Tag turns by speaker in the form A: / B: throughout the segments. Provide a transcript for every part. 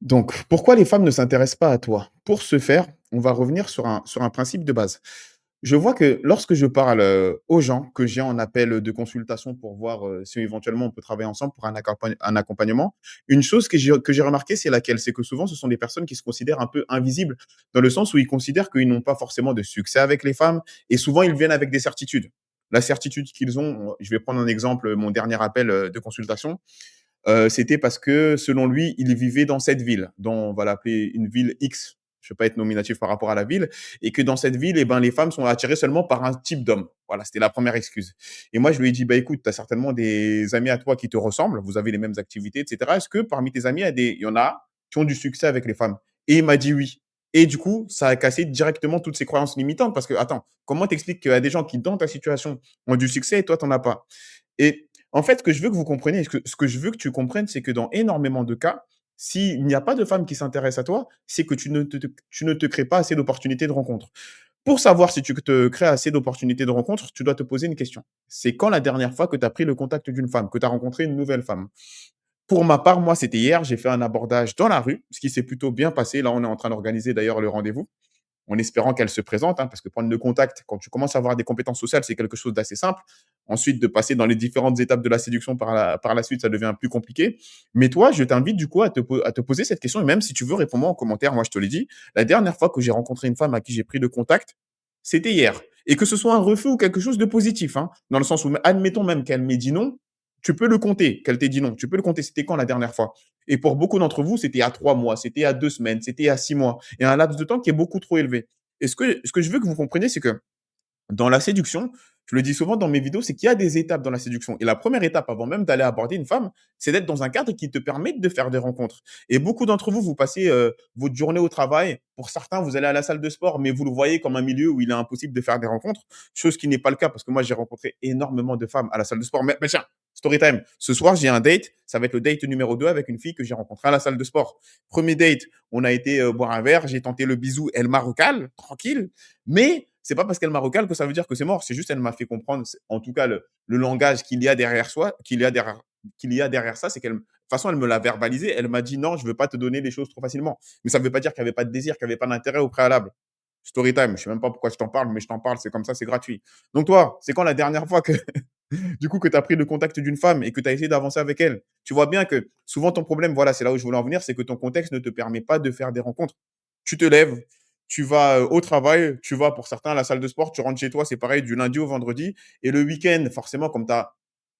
A: Donc, pourquoi les femmes ne s'intéressent pas à toi? Pour ce faire, on va revenir sur un principe de base. Je vois que lorsque je parle, aux gens que j'ai en appel, de consultation pour voir, si éventuellement on peut travailler ensemble pour un accompagnement, une chose que j'ai remarqué, c'est laquelle? C'est que souvent ce sont des personnes qui se considèrent un peu invisibles, dans le sens où ils considèrent qu'ils n'ont pas forcément de succès avec les femmes et souvent ils viennent avec des certitudes. La certitude qu'ils ont, je vais prendre un exemple, mon dernier appel, de consultation. C'était parce que selon lui, il vivait dans cette ville, dont on va l'appeler une ville X, je ne veux pas être nominatif par rapport à la ville, et que dans cette ville, eh ben, les femmes sont attirées seulement par un type d'homme. Voilà, c'était la première excuse. Et moi, je lui ai dit, bah écoute, tu as certainement des amis à toi qui te ressemblent, vous avez les mêmes activités, etc. Est-ce que parmi tes amis, il y en a qui ont du succès avec les femmes? Et il m'a dit oui. Et du coup, ça a cassé directement toutes ces croyances limitantes parce que, attends, comment t'expliques qu'il y a des gens qui, dans ta situation, ont du succès et toi, t'en as pas? Et en fait, ce que je veux que vous compreniez, ce que je veux que tu comprennes, c'est que dans énormément de cas, s'il n'y a pas de femme qui s'intéresse à toi, c'est que tu ne te crées pas assez d'opportunités de rencontre. Pour savoir si tu te crées assez d'opportunités de rencontre, tu dois te poser une question. C'est quand la dernière fois que tu as pris le contact d'une femme, que tu as rencontré une nouvelle femme? Pour ma part, moi, c'était hier, j'ai fait un abordage dans la rue, ce qui s'est plutôt bien passé. Là, on est en train d'organiser d'ailleurs le rendez-vous en espérant qu'elle se présente, hein, parce que prendre le contact, quand tu commences à avoir des compétences sociales, c'est quelque chose d'assez simple. Ensuite, de passer dans les différentes étapes de la séduction par la suite, ça devient plus compliqué. Mais toi, je t'invite du coup à te poser cette question, et même si tu veux, réponds-moi en commentaire, moi je te l'ai dit. La dernière fois que j'ai rencontré une femme à qui j'ai pris le contact, c'était hier. Et que ce soit un refus ou quelque chose de positif, hein, dans le sens où, admettons même qu'elle m'ait dit non, tu peux le compter, qu'elle t'ait dit non. Tu peux le compter, c'était quand la dernière fois? Et pour beaucoup d'entre vous, c'était à 3 mois, c'était à 2 semaines, c'était à 6 mois, et un laps de temps qui est beaucoup trop élevé. Et ce que je veux que vous compreniez, c'est que dans la séduction, je le dis souvent dans mes vidéos, c'est qu'il y a des étapes dans la séduction. Et la première étape, avant même d'aller aborder une femme, c'est d'être dans un cadre qui te permet de faire des rencontres. Et beaucoup d'entre vous, vous passez votre journée au travail. Pour certains, vous allez à la salle de sport, mais vous le voyez comme un milieu où il est impossible de faire des rencontres. Chose qui n'est pas le cas parce que moi, j'ai rencontré énormément de femmes à la salle de sport. Mais tiens, story time. Ce soir, j'ai un date. Ça va être le date numéro 2 avec une fille que j'ai rencontrée à la salle de sport. Premier date, on a été boire un verre. J'ai tenté le bisou. Elle m'a recale, tranquille. Mais c'est pas parce qu'elle m'a recale que ça veut dire que c'est mort. C'est juste elle m'a fait comprendre, en tout cas, le langage qu'il y a derrière soi, qu'il y a derrière ça, c'est qu'elle, de toute façon, elle me l'a verbalisé. Elle m'a dit non, je veux pas te donner les choses trop facilement. Mais ça veut pas dire qu'il n'y avait pas de désir, qu'il n'y avait pas d'intérêt au préalable. Story time. Je sais même pas pourquoi je t'en parle, mais je t'en parle. C'est comme ça, c'est gratuit. Donc toi, c'est quand la dernière fois que, du coup, que tu as pris le contact d'une femme et que tu as essayé d'avancer avec elle? Tu vois bien que souvent ton problème, voilà, c'est là où je voulais en venir, c'est que ton contexte ne te permet pas de faire des rencontres. Tu te lèves, tu vas au travail, tu vas pour certains à la salle de sport, tu rentres chez toi, c'est pareil du lundi au vendredi. Et le week-end, forcément, comme tu as,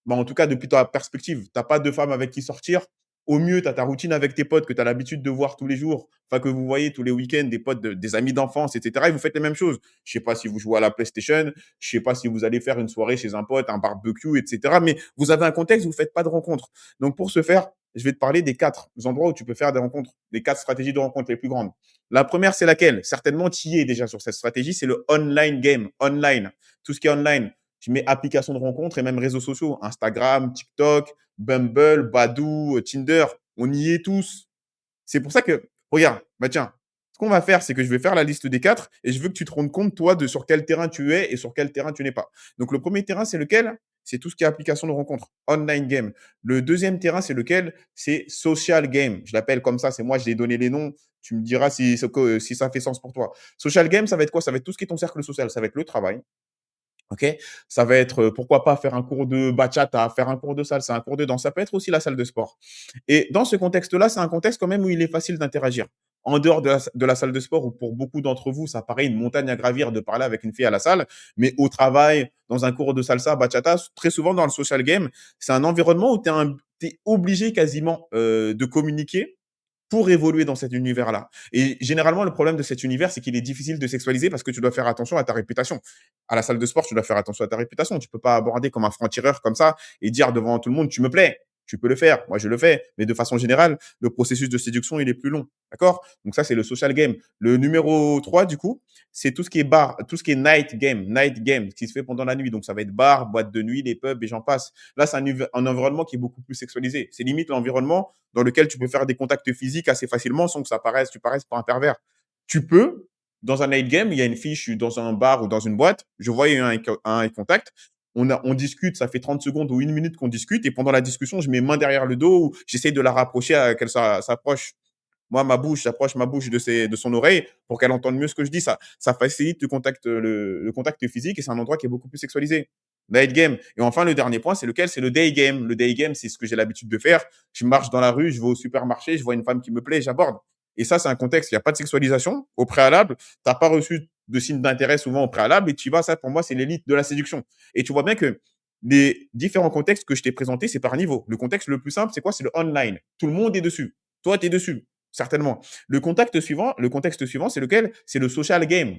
A: bah, en tout cas, depuis ta perspective, tu n'as pas de femme avec qui sortir. Au mieux, tu as ta routine avec tes potes que tu as l'habitude de voir tous les jours, enfin que vous voyez tous les week-ends, des potes, des amis d'enfance, etc. Et vous faites les mêmes choses. Je ne sais pas si vous jouez à la PlayStation, je sais pas si vous allez faire une soirée chez un pote, un barbecue, etc. Mais vous avez un contexte, vous ne faites pas de rencontres. Donc pour ce faire, je vais te parler des 4 endroits où tu peux faire des rencontres, les 4 stratégies de rencontres les plus grandes. La première, c'est laquelle? Certainement, tu y es déjà sur cette stratégie, c'est le online game, online. Tout ce qui est online. Je mets application de rencontres et même réseaux sociaux, Instagram, TikTok, Bumble, Badoo, Tinder. On y est tous. C'est pour ça que, regarde, bah tiens, ce qu'on va faire, c'est que je vais faire la liste des 4 et je veux que tu te rendes compte, toi, de sur quel terrain tu es et sur quel terrain tu n'es pas. Donc, le premier terrain, c'est lequel? C'est tout ce qui est application de rencontre, online game. Le deuxième terrain, c'est lequel? C'est social game. Je l'appelle comme ça, c'est moi, je l'ai donné les noms. Tu me diras si ça fait sens pour toi. Social game, ça va être quoi? Ça va être tout ce qui est ton cercle social. Ça va être le travail, OK? Ça va être, pourquoi pas faire un cours de bachata, faire un cours de salsa, un cours de danse. Ça peut être aussi la salle de sport. Et dans ce contexte-là, c'est un contexte quand même où il est facile d'interagir. En dehors de la salle de sport où pour beaucoup d'entre vous, ça paraît une montagne à gravir de parler avec une fille à la salle, mais au travail, dans un cours de salsa, bachata, très souvent dans le social game, c'est un environnement où tu es obligé quasiment, de communiquer pour évoluer dans cet univers-là. Et généralement, le problème de cet univers, c'est qu'il est difficile de sexualiser parce que tu dois faire attention à ta réputation. À la salle de sport, tu dois faire attention à ta réputation. Tu peux pas aborder comme un franc-tireur comme ça et dire devant tout le monde, tu me plais. Tu peux le faire. Moi, je le fais. Mais de façon générale, le processus de séduction, il est plus long. D'accord? Donc ça, c'est le social game. Le numéro 3, du coup, c'est tout ce qui est bar, tout ce qui est night game, ce qui se fait pendant la nuit. Donc ça va être bar, boîte de nuit, les pubs et j'en passe. Là, c'est un environnement qui est beaucoup plus sexualisé. C'est limite l'environnement dans lequel tu peux faire des contacts physiques assez facilement sans que tu paraisses pas un pervers. Tu peux, dans un night game, il y a une fille, je suis dans un bar ou dans une boîte, je vois il y a un eye contact, on discute, ça fait 30 secondes ou 1 minute qu'on discute, et pendant la discussion, je mets main derrière le dos ou j'essaye de la rapprocher, qu'elle s'approche. Moi, ma bouche, j'approche ma bouche de son oreille pour qu'elle entende mieux ce que je dis. Ça facilite le contact physique et c'est un endroit qui est beaucoup plus sexualisé. Night game. Et enfin, le dernier point, c'est lequel? C'est le day game. Le day game, c'est ce que j'ai l'habitude de faire. Je marche dans la rue, je vais au supermarché, je vois une femme qui me plaît, j'aborde. Et ça, c'est un contexte, il n'y a pas de sexualisation au préalable. Tu n'as pas reçu de signe d'intérêt souvent au préalable et tu y vas, ça pour moi, c'est l'élite de la séduction. Et tu vois bien que les différents contextes que je t'ai présentés, c'est par niveau. Le contexte le plus simple, c'est quoi? C'est le online. Tout le monde est dessus. Toi, tu es dessus, certainement. Le contexte suivant, c'est lequel? C'est le social game.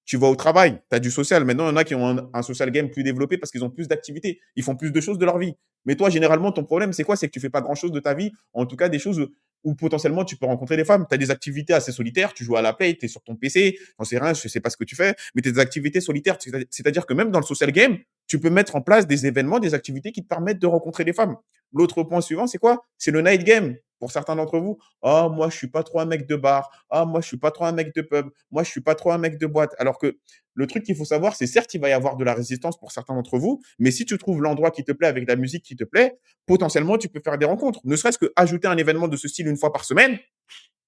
A: Tu vas au travail, tu as du social. Maintenant, il y en a qui ont un social game plus développé parce qu'ils ont plus d'activités. Ils font plus de choses de leur vie. Mais toi, généralement, ton problème, c'est quoi? C'est que tu fais pas grand-chose de ta vie. En tout cas, des choses où potentiellement tu peux rencontrer des femmes. Tu as des activités assez solitaires. Tu joues à la play, tu es sur ton PC. J'en sais rien, je sais pas ce que tu fais. Mais tu as des activités solitaires. C'est-à-dire que même dans le social game, tu peux mettre en place des événements, des activités qui te permettent de rencontrer des femmes. L'autre point suivant, c'est quoi? C'est le night game. Pour certains d'entre vous, oh, moi, je suis pas trop un mec de bar. Ah, moi, je suis pas trop un mec de pub. Moi, je suis pas trop un mec de boîte. Alors que le truc qu'il faut savoir, c'est certes, il va y avoir de la résistance pour certains d'entre vous, mais si tu trouves l'endroit qui te plaît avec la musique qui te plaît, potentiellement, tu peux faire des rencontres. Ne serait-ce que ajouter un événement de ce style une fois par semaine,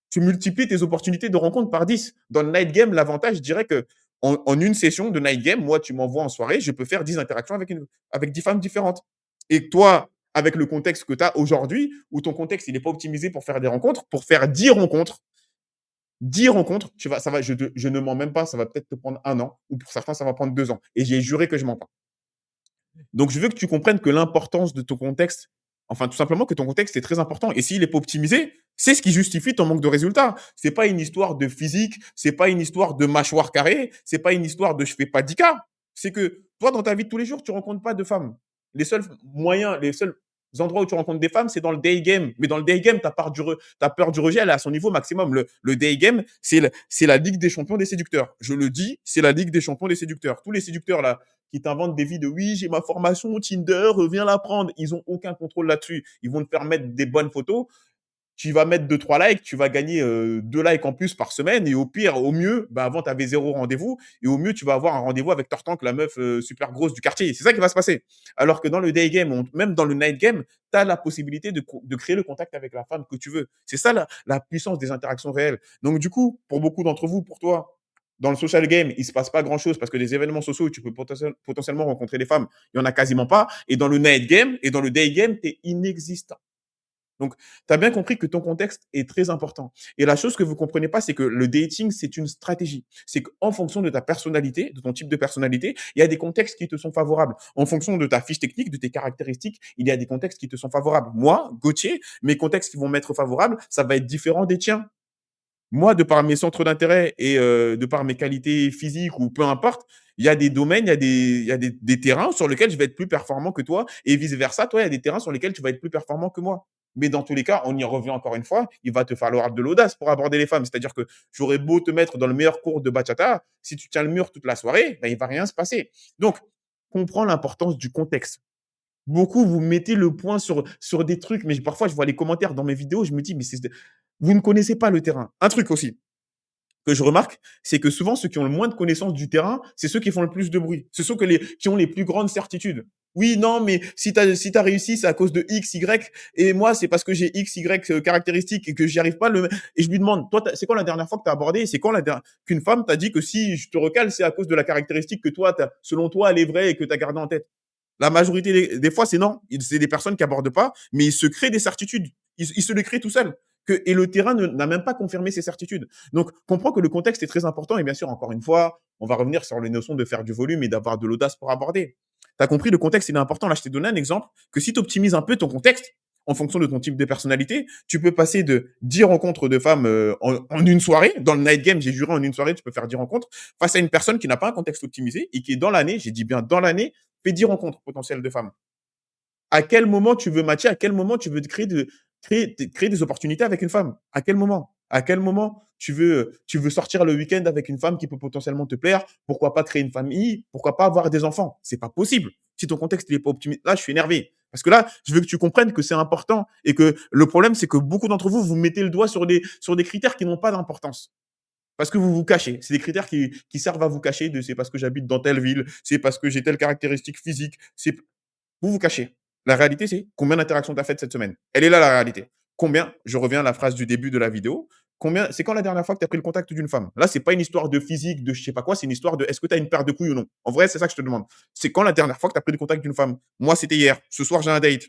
A: tu multiplies tes opportunités de rencontre par 10. Dans le night game, l'avantage, je dirais que en une session de night game, moi, tu m'envoies en soirée, je peux faire 10 interactions avec 10 femmes différentes. Et toi, avec le contexte que tu as aujourd'hui, où ton contexte, il n'est pas optimisé pour faire des rencontres, pour faire 10 rencontres, je ne mens même pas, ça va peut-être te prendre 1 an, ou pour certains, ça va prendre 2 ans. Et j'ai juré que je mens pas. Donc, je veux que tu comprennes que l'importance de ton contexte, enfin, tout simplement que ton contexte est très important. Et s'il n'est pas optimisé, c'est ce qui justifie ton manque de résultats. C'est pas une histoire de physique, c'est pas une histoire de mâchoire carrée, c'est pas une histoire de je fais pas 10 k. C'est que toi, dans ta vie de tous les jours, tu rencontres pas de femmes. Les seuls endroits où tu rencontres des femmes, c'est dans le day game. Mais dans le day game, ta peur du rejet, elle est à son niveau maximum. Le day game, c'est la Ligue des champions des séducteurs. Je le dis, c'est la Ligue des champions des séducteurs. Tous les séducteurs là, qui t'inventent des vies de oui, j'ai ma formation Tinder, viens la prendre. Ils ont aucun contrôle là-dessus. Ils vont te faire mettre des bonnes photos. Tu vas mettre 2, 3 likes, tu vas gagner 2 likes en plus par semaine. Et au pire, au mieux, bah avant, tu avais 0 rendez-vous. Et au mieux, tu vas avoir un rendez-vous avec Tortank, la meuf super grosse du quartier. C'est ça qui va se passer. Alors que dans le day game, même dans le night game, tu as la possibilité de créer le contact avec la femme que tu veux. C'est ça la puissance des interactions réelles. Donc, du coup, pour beaucoup d'entre vous, pour toi, dans le social game, il ne se passe pas grand-chose parce que les événements sociaux où tu peux potentiellement rencontrer des femmes, il n'y en a quasiment pas. Et dans le night game et dans le day game, tu es inexistant. Donc, tu as bien compris que ton contexte est très important. Et la chose que vous comprenez pas, c'est que le dating, c'est une stratégie. C'est qu'en fonction de ta personnalité, de ton type de personnalité, il y a des contextes qui te sont favorables. En fonction de ta fiche technique, de tes caractéristiques, il y a des contextes qui te sont favorables. Moi, Gauthier, mes contextes qui vont m'être favorables, ça va être différent des tiens. Moi, de par mes centres d'intérêt et de par mes qualités physiques ou peu importe, il y a des domaines, il y a des terrains sur lesquels je vais être plus performant que toi et vice versa. Toi, il y a des terrains sur lesquels tu vas être plus performant que moi. Mais dans tous les cas, on y revient encore une fois, il va te falloir de l'audace pour aborder les femmes. C'est-à-dire que j'aurais beau te mettre dans le meilleur cours de bachata, si tu tiens le mur toute la soirée, ben, il va rien se passer. Donc, comprends l'importance du contexte. Beaucoup, vous mettez le point sur des trucs, mais parfois, je vois les commentaires dans mes vidéos, je me dis, mais vous ne connaissez pas le terrain. Un truc aussi que je remarque, c'est que souvent, ceux qui ont le moins de connaissances du terrain, c'est ceux qui font le plus de bruit. Ce sont qui ont les plus grandes certitudes. Oui, non, mais si tu as réussi, c'est à cause de X, Y, et moi, c'est parce que j'ai X, Y caractéristiques et que j'y arrive pas. Et je lui demande, toi, c'est quand la dernière fois que tu as abordé, c'est quand qu'une femme t'a dit que si je te recale, c'est à cause de la caractéristique que toi, selon toi, elle est vraie et que tu as gardée en tête. La majorité des fois, c'est non. C'est des personnes qui abordent pas, mais ils se créent des certitudes. Ils se les créent tout seuls. Et le terrain n'a même pas confirmé ces certitudes. Donc, comprends que le contexte est très important. Et bien sûr, encore une fois, on va revenir sur les notions de faire du volume et d'avoir de l'audace pour aborder. Tu as compris, le contexte, il est important. Là, je t'ai donné un exemple que si tu optimises un peu ton contexte, en fonction de ton type de personnalité, tu peux passer de 10 rencontres de femmes en une soirée. Dans le night game, j'ai juré en une soirée, tu peux faire 10 rencontres face à une personne qui n'a pas un contexte optimisé et qui est dans l'année, j'ai dit bien dans l'année, fait 10 rencontres potentielles de femmes. À quel moment tu veux matcher? À quel moment tu veux créer des opportunités avec une femme? À quel moment? À quel moment tu veux sortir le week-end avec une femme qui peut potentiellement te plaire? Pourquoi pas créer une famille? Pourquoi pas avoir des enfants? C'est pas possible. Si ton contexte n'est pas optimisé, là, je suis énervé. Parce que là, je veux que tu comprennes que c'est important et que le problème, c'est que beaucoup d'entre vous, vous mettez le doigt sur des critères qui n'ont pas d'importance. Parce que vous vous cachez. C'est des critères qui servent à vous cacher de c'est parce que j'habite dans telle ville, c'est parce que j'ai telle caractéristique physique, vous vous cachez. La réalité, c'est combien d'interactions tu as faites cette semaine. Elle est là, la réalité. Combien, je reviens à la phrase du début de la vidéo, combien, c'est quand la dernière fois que tu as pris le contact d'une femme? Là, c'est pas une histoire de physique, de je sais pas quoi, c'est une histoire de est-ce que tu as une paire de couilles ou non? En vrai, c'est ça que je te demande. C'est quand la dernière fois que tu as pris le contact d'une femme? Moi, c'était hier. Ce soir, j'ai un date.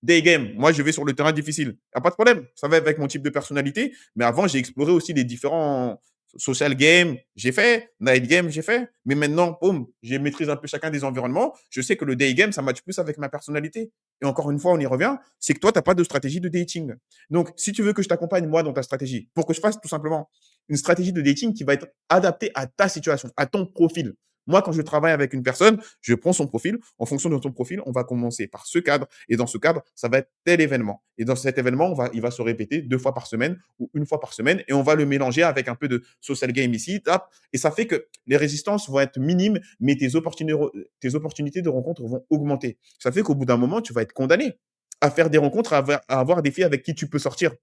A: Day game, moi je vais sur le terrain difficile. Il y a pas de problème, ça va avec mon type de personnalité. Mais avant, j'ai exploré aussi les différents social games, j'ai fait, night game, j'ai fait. Mais maintenant, boum, j'ai maîtrise un peu chacun des environnements. Je sais que le day game, ça match plus avec ma personnalité. Et encore une fois, on y revient, c'est que toi, tu n'as pas de stratégie de dating. Donc, si tu veux que je t'accompagne, moi, dans ta stratégie, pour que je fasse tout simplement une stratégie de dating qui va être adaptée à ta situation, à ton profil. Moi, quand je travaille avec une personne, je prends son profil. En fonction de ton profil, on va commencer par ce cadre. Et dans ce cadre, ça va être tel événement. Et dans cet événement, il va se répéter 2 fois par semaine ou 1 fois par semaine. Et on va le mélanger avec un peu de social game ici. Hop. Et ça fait que les résistances vont être minimes, mais tes opportunités de rencontre vont augmenter. Ça fait qu'au bout d'un moment, tu vas être condamné à faire des rencontres, à avoir des filles avec qui tu peux sortir.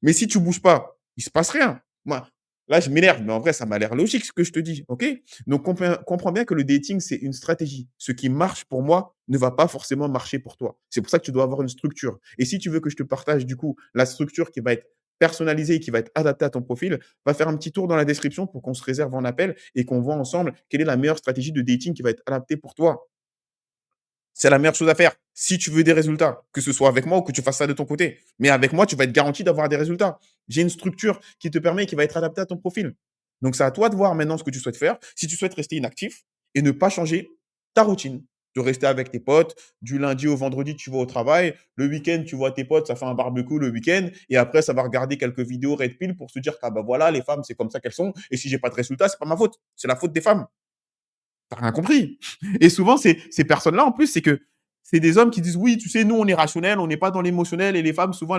A: Mais si tu bouges pas, il se passe rien. Moi, là, je m'énerve, mais en vrai, ça m'a l'air logique ce que je te dis, OK? Donc comprends bien que le dating, c'est une stratégie. Ce qui marche pour moi ne va pas forcément marcher pour toi. C'est pour ça que tu dois avoir une structure. Et si tu veux que je te partage, du coup, la structure qui va être personnalisée et qui va être adaptée à ton profil, va faire un petit tour dans la description pour qu'on se réserve un appel et qu'on voit ensemble quelle est la meilleure stratégie de dating qui va être adaptée pour toi. C'est la meilleure chose à faire. Si tu veux des résultats, que ce soit avec moi ou que tu fasses ça de ton côté. Mais avec moi, tu vas être garanti d'avoir des résultats. J'ai une structure qui te permet et qui va être adaptée à ton profil. Donc, c'est à toi de voir maintenant ce que tu souhaites faire. Si tu souhaites rester inactif et ne pas changer ta routine, de rester avec tes potes, du lundi au vendredi, tu vas au travail, le week-end, tu vois tes potes, ça fait un barbecue le week-end, et après, ça va regarder quelques vidéos Red Pill pour se dire que, ah bah voilà, les femmes, c'est comme ça qu'elles sont, et si j'ai pas de résultats, c'est pas ma faute, c'est la faute des femmes. T'as rien compris. Et souvent, ces personnes-là, en plus, c'est que c'est des hommes qui disent oui, tu sais, nous, on est rationnel, on n'est pas dans l'émotionnel. Et les femmes, souvent,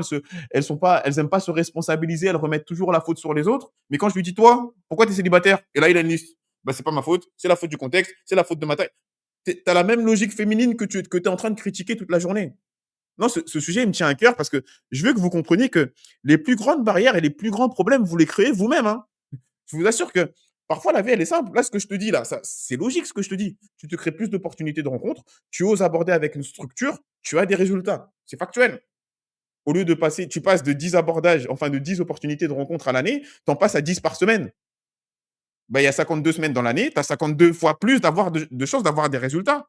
A: elles aiment pas se responsabiliser, elles remettent toujours la faute sur les autres. Mais quand je lui dis, toi, pourquoi tu es célibataire? Et là, il a une liste. Bah, c'est pas ma faute, c'est la faute du contexte, c'est la faute de ma taille. T'as la même logique féminine que tu es en train de critiquer toute la journée. Non, ce sujet, il me tient à cœur parce que je veux que vous compreniez que les plus grandes barrières et les plus grands problèmes, vous les créez vous-même, hein. Je vous assure que parfois la vie, elle est simple. Là, ce que je te dis là, ça, c'est logique ce que je te dis. Tu te crées plus d'opportunités de rencontres, tu oses aborder avec une structure, tu as des résultats. C'est factuel. Au lieu de passer, tu passes de 10 abordages, enfin de 10 opportunités de rencontres à l'année, tu en passes à 10 par semaine. Bah, il y a 52 semaines dans l'année, tu as 52 fois plus de chances d'avoir des résultats.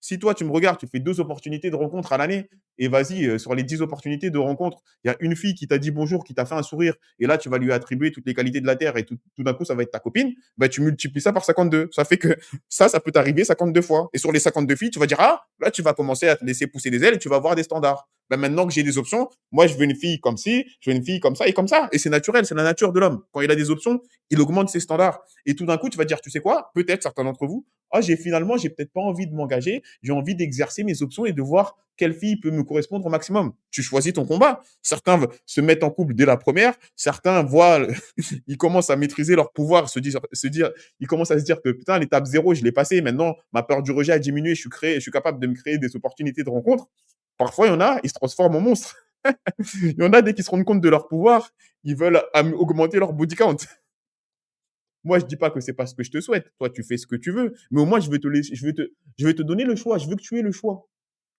A: Si toi, tu me regardes, tu fais 2 opportunités de rencontre à l'année et vas-y, sur les 10 opportunités de rencontre, il y a une fille qui t'a dit bonjour, qui t'a fait un sourire et là, tu vas lui attribuer toutes les qualités de la terre et tout d'un coup, ça va être ta copine, bah, tu multiplies ça par 52. Ça fait que ça peut t'arriver 52 fois et sur les 52 filles, tu vas dire: «Ah, là, tu vas commencer à te laisser pousser des ailes et tu vas avoir des standards». Bah, maintenant que j'ai des options, moi, je veux une fille comme ci, je veux une fille comme ça et comme ça et c'est naturel, c'est la nature de l'homme. Quand il a des options, il augmente ses standards et tout d'un coup, tu vas dire: «Tu sais quoi? Peut-être certains d'entre vous, ah, j'ai peut-être pas envie de m'engager, j'ai envie d'exercer mes options et de voir quelle fille peut me correspondre au maximum. Tu choisis ton combat. Certains se mettent en couple dès la première, certains voient, ils commencent à maîtriser leur pouvoir, ils commencent à se dire que putain, l'étape zéro, je l'ai passée. Maintenant, ma peur du rejet a diminué. Je suis capable de me créer des opportunités de rencontre. Parfois, il y en a, ils se transforment en monstres. Il y en a, dès qu'ils se rendent compte de leur pouvoir, ils veulent augmenter leur body count. Moi, je dis pas que c'est pas ce que je te souhaite. Toi, tu fais ce que tu veux. Mais au moins, je vais te donner le choix. Je veux que tu aies le choix.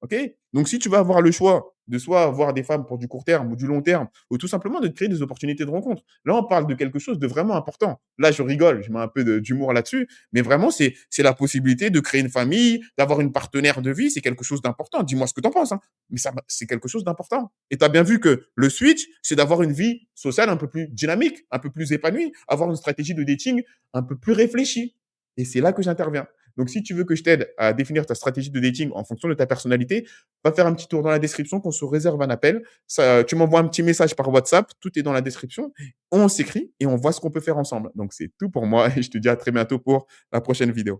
A: OK? Donc si tu vas avoir le choix de soit avoir des femmes pour du court terme ou du long terme, ou tout simplement de te créer des opportunités de rencontre. Là, on parle de quelque chose de vraiment important. Là, je rigole, je mets un peu d'humour là-dessus, mais vraiment, c'est la possibilité de créer une famille, d'avoir une partenaire de vie, c'est quelque chose d'important. Dis-moi ce que tu en penses, hein, mais ça, c'est quelque chose d'important. Et tu as bien vu que le switch, c'est d'avoir une vie sociale un peu plus dynamique, un peu plus épanouie, avoir une stratégie de dating un peu plus réfléchie. Et c'est là que j'interviens. Donc, si tu veux que je t'aide à définir ta stratégie de dating en fonction de ta personnalité, va faire un petit tour dans la description qu'on se réserve un appel. Ça, tu m'envoies un petit message par WhatsApp, tout est dans la description. On s'écrit et on voit ce qu'on peut faire ensemble. Donc, c'est tout pour moi et je te dis à très bientôt pour la prochaine vidéo.